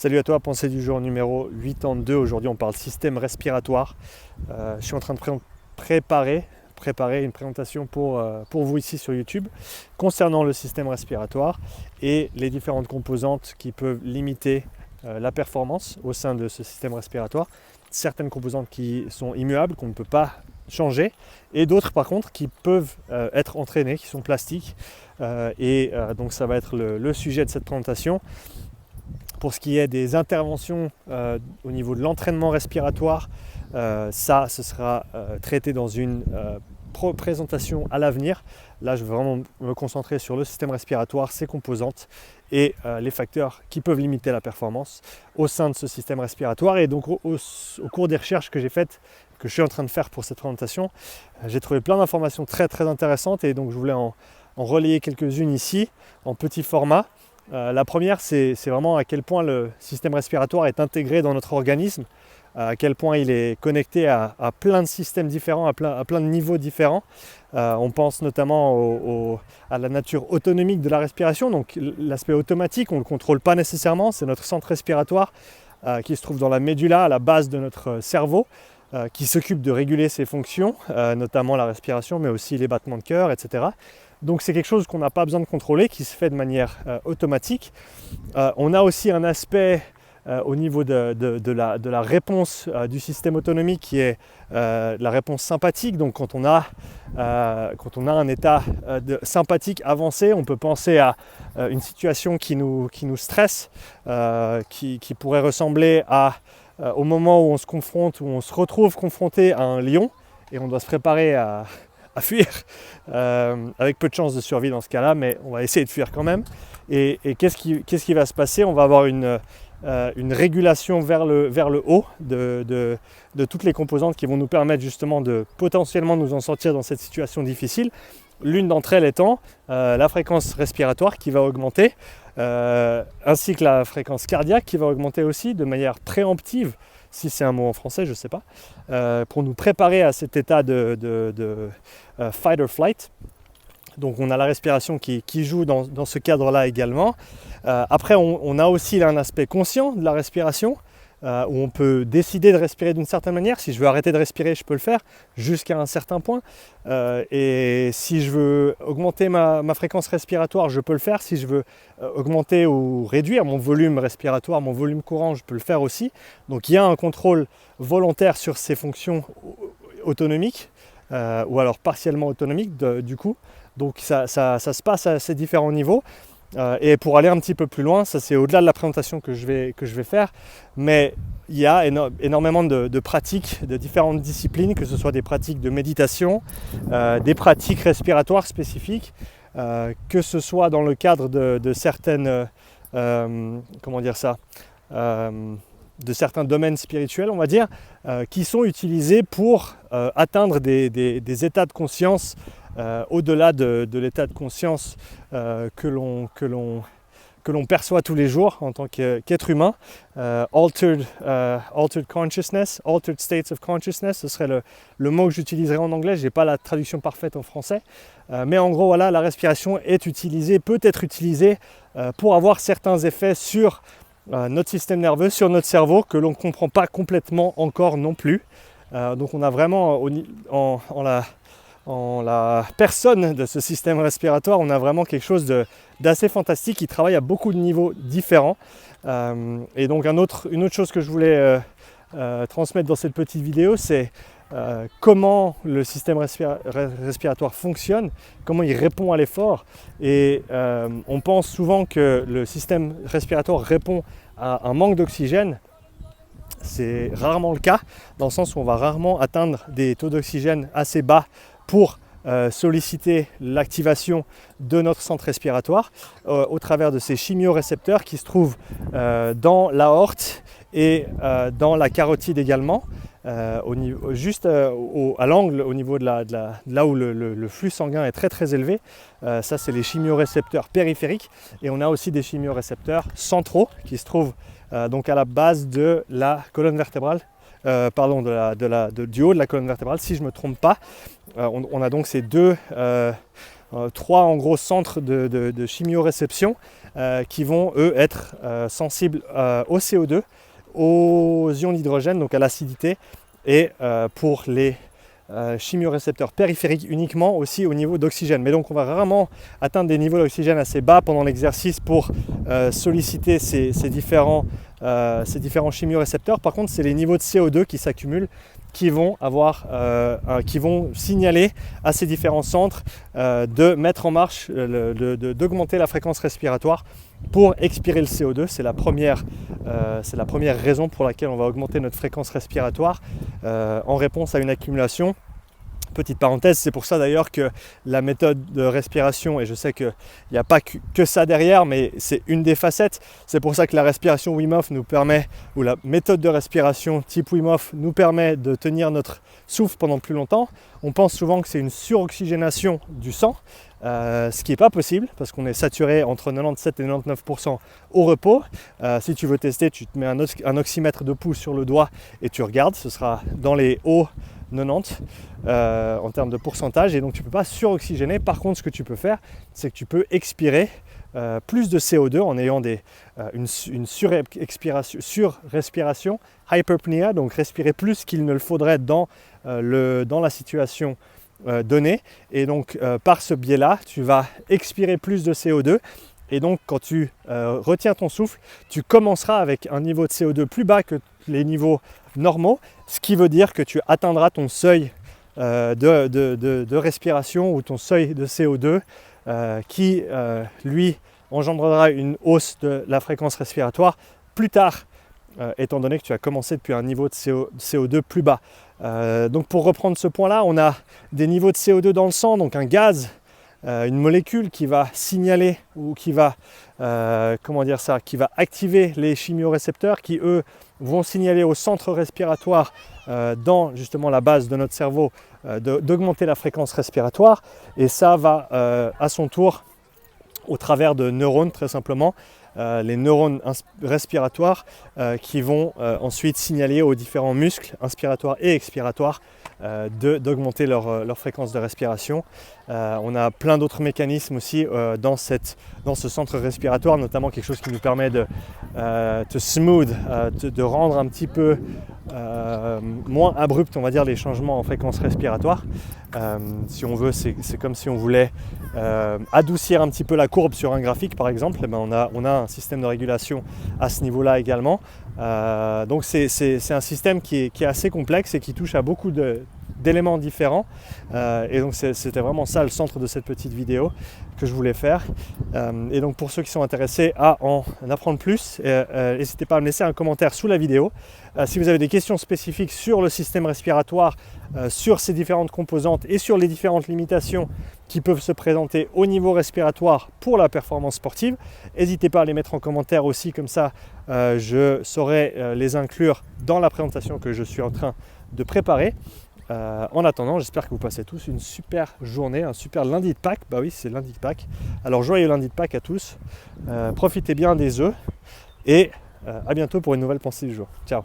Salut à toi, pensée du jour numéro 82. Aujourd'hui, on parle système respiratoire. Je suis en train de préparer une présentation pour vous ici sur YouTube concernant le système respiratoire et les différentes composantes qui peuvent limiter la performance au sein de ce système respiratoire. Certaines composantes qui sont immuables, qu'on ne peut pas changer, et d'autres par contre qui peuvent être entraînées, qui sont plastiques. Donc ça va être le sujet de cette présentation. Pour ce qui est des interventions au niveau de l'entraînement respiratoire, ce sera traité dans une présentation à l'avenir. Là, je vais vraiment me concentrer sur le système respiratoire, ses composantes et les facteurs qui peuvent limiter la performance au sein de ce système respiratoire. Et donc, au cours des recherches que j'ai faites, que je suis en train de faire pour cette présentation, j'ai trouvé plein d'informations très très intéressantes et donc je voulais en relayer quelques-unes ici en petit format. La première, c'est vraiment à quel point le système respiratoire est intégré dans notre organisme, à quel point il est connecté à plein de systèmes différents, à plein de niveaux différents. On pense notamment à la nature autonomique de la respiration, donc l'aspect automatique, on ne le contrôle pas nécessairement, c'est notre centre respiratoire qui se trouve dans la médula, à la base de notre cerveau, qui s'occupe de réguler ses fonctions, notamment la respiration, mais aussi les battements de cœur, etc. Donc c'est quelque chose qu'on n'a pas besoin de contrôler, qui se fait de manière automatique. On a aussi un aspect au niveau de la réponse du système autonomique qui est la réponse sympathique. Donc quand on a un état sympathique avancé, on peut penser à une situation qui nous stresse, qui pourrait ressembler au moment où on se confronte, où on se retrouve confronté à un lion et on doit se préparer à fuir, avec peu de chances de survie dans ce cas-là, mais on va essayer de fuir quand même. Et qu'est-ce qui va se passer? On va avoir une régulation vers le haut de toutes les composantes qui vont nous permettre justement de potentiellement nous en sortir dans cette situation difficile. L'une d'entre elles étant la fréquence respiratoire qui va augmenter, ainsi que la fréquence cardiaque qui va augmenter aussi de manière préemptive, si c'est un mot en français, je ne sais pas, pour nous préparer à cet état de fight or flight. Donc on a la respiration qui joue dans ce cadre-là également. Après, on a aussi un aspect conscient de la respiration, où on peut décider de respirer d'une certaine manière. Si je veux arrêter de respirer, je peux le faire jusqu'à un certain point. Et si je veux augmenter ma fréquence respiratoire, je peux le faire. Si je veux augmenter ou réduire mon volume respiratoire, mon volume courant, je peux le faire aussi. Donc il y a un contrôle volontaire sur ces fonctions autonomiques, ou alors partiellement autonomiques du coup. Donc ça se passe à ces différents niveaux. Et pour aller un petit peu plus loin, ça c'est au-delà de la présentation que je vais faire, mais il y a énormément de pratiques de différentes disciplines, que ce soit des pratiques de méditation, des pratiques respiratoires spécifiques, que ce soit dans le cadre de certaines, de certains domaines spirituels, on va dire, qui sont utilisés pour atteindre des états de conscience au-delà de l'état de conscience que l'on perçoit tous les jours en tant qu'être humain. Altered consciousness, altered states of consciousness, ce serait le mot que j'utiliserai en anglais. Je n'ai pas la traduction parfaite en français. Mais en gros, voilà, la respiration peut être utilisée pour avoir certains effets sur notre système nerveux, sur notre cerveau, que l'on ne comprend pas complètement encore non plus. Donc on a vraiment en la personne de ce système respiratoire, on a vraiment quelque chose d'assez fantastique qui travaille à beaucoup de niveaux différents. Et donc une autre chose que je voulais transmettre dans cette petite vidéo, c'est comment le système respiratoire fonctionne, comment il répond à l'effort. Et on pense souvent que le système respiratoire répond à un manque d'oxygène. C'est rarement le cas, dans le sens où on va rarement atteindre des taux d'oxygène assez bas pour solliciter l'activation de notre centre respiratoire au travers de ces chimiorécepteurs qui se trouvent dans l'aorte et dans la carotide également, à l'angle au niveau de là où le flux sanguin est très très élevé. Ça c'est les chimiorécepteurs périphériques, et on a aussi des chimiorécepteurs centraux qui se trouvent donc à la base de la colonne vertébrale, du haut de la colonne vertébrale, si je ne me trompe pas. On a donc ces deux trois en gros centres de chimioréception qui vont eux être sensibles au CO2, aux ions d'hydrogène, donc à l'acidité, et pour les chimiorécepteurs périphériques uniquement aussi au niveau d'oxygène. Mais donc on va rarement atteindre des niveaux d'oxygène assez bas pendant l'exercice pour solliciter ces différents chimiorécepteurs. Par contre, c'est les niveaux de CO2 qui s'accumulent qui vont signaler à ces différents centres de mettre en marche, d'augmenter la fréquence respiratoire pour expirer le CO2. C'est la première raison pour laquelle on va augmenter notre fréquence respiratoire en réponse à une accumulation. Petite parenthèse, c'est pour ça d'ailleurs que la méthode de respiration, et je sais qu'il n'y a pas que ça derrière, mais c'est une des facettes, c'est pour ça que la respiration Wim Hof nous permet, ou la méthode de respiration type Wim Hof nous permet de tenir notre souffle pendant plus longtemps. On pense souvent que c'est une suroxygénation du sang, ce qui n'est pas possible parce qu'on est saturé entre 97 et 99% au repos. Si tu veux tester, tu te mets un oxymètre de pouls sur le doigt et tu regardes, ce sera dans les hauts 90 en termes de pourcentage, et donc tu ne peux pas suroxygéner. Par contre, ce que tu peux faire, c'est que tu peux expirer plus de CO2 en ayant une surrespiration, hyperpnea, donc respirer plus qu'il ne le faudrait dans la situation donnée, et donc par ce biais-là, tu vas expirer plus de CO2. Et donc quand tu retiens ton souffle, tu commenceras avec un niveau de CO2 plus bas que les niveaux normaux, ce qui veut dire que tu atteindras ton seuil de respiration ou ton seuil de CO2 qui lui engendrera une hausse de la fréquence respiratoire plus tard, étant donné que tu as commencé depuis un niveau de CO2 plus bas. Donc pour reprendre ce point-là, on a des niveaux de CO2 dans le sang, donc un gaz, une molécule qui va signaler ou qui va activer les chimiorécepteurs qui eux vont signaler au centre respiratoire dans justement la base de notre cerveau d'augmenter la fréquence respiratoire, et ça va à son tour au travers de neurones, très simplement, les neurones respiratoires qui vont ensuite signaler aux différents muscles inspiratoires et expiratoires d'augmenter leur fréquence de respiration. On a plein d'autres mécanismes aussi dans ce centre respiratoire, notamment quelque chose qui nous permet de rendre un petit peu moins abrupt, on va dire, les changements en fréquence respiratoire. Si on veut, c'est comme si on voulait adoucir un petit peu la courbe sur un graphique, par exemple. Et ben on a un système de régulation à ce niveau-là également. Donc c'est un système qui est assez complexe et qui touche à beaucoup d'éléments différents. Et donc c'était vraiment ça le centre de cette petite vidéo que je voulais faire. Et donc pour ceux qui sont intéressés à en apprendre plus, n'hésitez pas à me laisser un commentaire sous la vidéo. Si vous avez des questions spécifiques sur le système respiratoire, sur ses différentes composantes et sur les différentes limitations qui peuvent se présenter au niveau respiratoire pour la performance sportive, n'hésitez pas à les mettre en commentaire aussi, comme ça je saurai les inclure dans la présentation que je suis en train de préparer. En attendant, j'espère que vous passez tous une super journée, un super lundi de Pâques. Bah oui, c'est lundi de Pâques. Alors joyeux lundi de Pâques à tous. Profitez bien des œufs et à bientôt pour une nouvelle pensée du jour. Ciao.